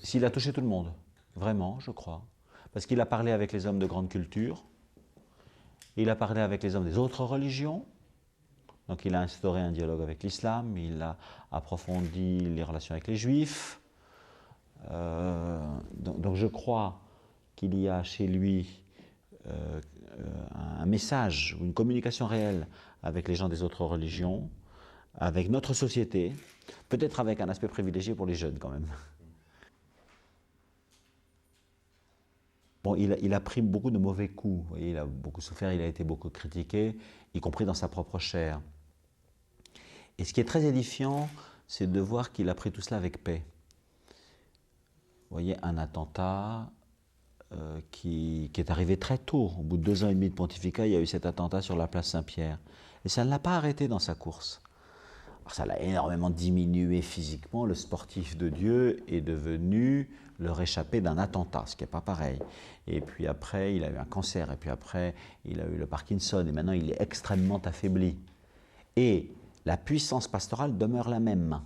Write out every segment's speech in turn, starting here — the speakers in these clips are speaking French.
S'il a touché tout le monde, vraiment, je crois. Parce qu'il a parlé avec les hommes de grande culture, il a parlé avec les hommes des autres religions, donc il a instauré un dialogue avec l'islam, il a approfondi les relations avec les juifs. Donc je crois qu'il y a chez lui un message ou une communication réelle avec les gens des autres religions, avec notre société, peut-être avec un aspect privilégié pour les jeunes quand même. Bon, il a pris beaucoup de mauvais coups, vous voyez, il a beaucoup souffert, il a été beaucoup critiqué, y compris dans sa propre chair. Et ce qui est très édifiant, c'est de voir qu'il a pris tout cela avec paix. Vous voyez, un attentat qui est arrivé très tôt, au bout de 2 ans et demi de pontificat, il y a eu cet attentat sur la place Saint-Pierre. Et ça ne l'a pas arrêté dans sa course. Alors ça l'a énormément diminué physiquement. Le sportif de Dieu est devenu le réchappé d'un attentat, ce qui n'est pas pareil. Et puis après, il a eu un cancer, et puis après, il a eu le Parkinson, et maintenant il est extrêmement affaibli. Et la puissance pastorale demeure la même.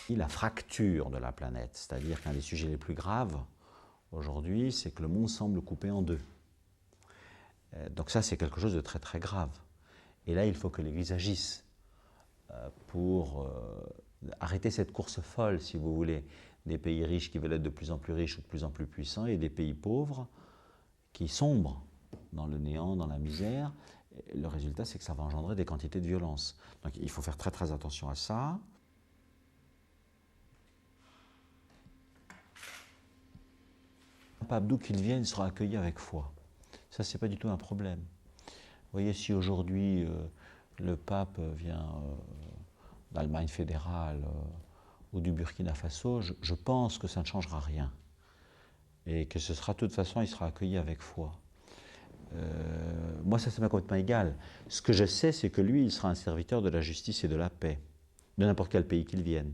La fracture de la planète, c'est-à-dire qu'un des sujets les plus graves aujourd'hui, c'est que le monde semble coupé en deux. Donc ça, c'est quelque chose de très très grave. Et là, il faut que l'Église agisse pour arrêter cette course folle, si vous voulez, des pays riches qui veulent être de plus en plus riches ou de plus en plus puissants, et des pays pauvres qui sombrent dans le néant, dans la misère. Et le résultat, c'est que ça va engendrer des quantités de violence. Donc il faut faire très très attention à ça. Pape, d'où qu'il vienne, sera accueilli avec foi. Ça, c'est pas du tout un problème. Vous voyez, si aujourd'hui le pape vient d'Allemagne fédérale ou du Burkina Faso, je pense que ça ne changera rien. Et que ce sera, de toute façon, il sera accueilli avec foi. Moi, ça m'est complètement égal. Ce que je sais, c'est que lui, il sera un serviteur de la justice et de la paix, de n'importe quel pays qu'il vienne.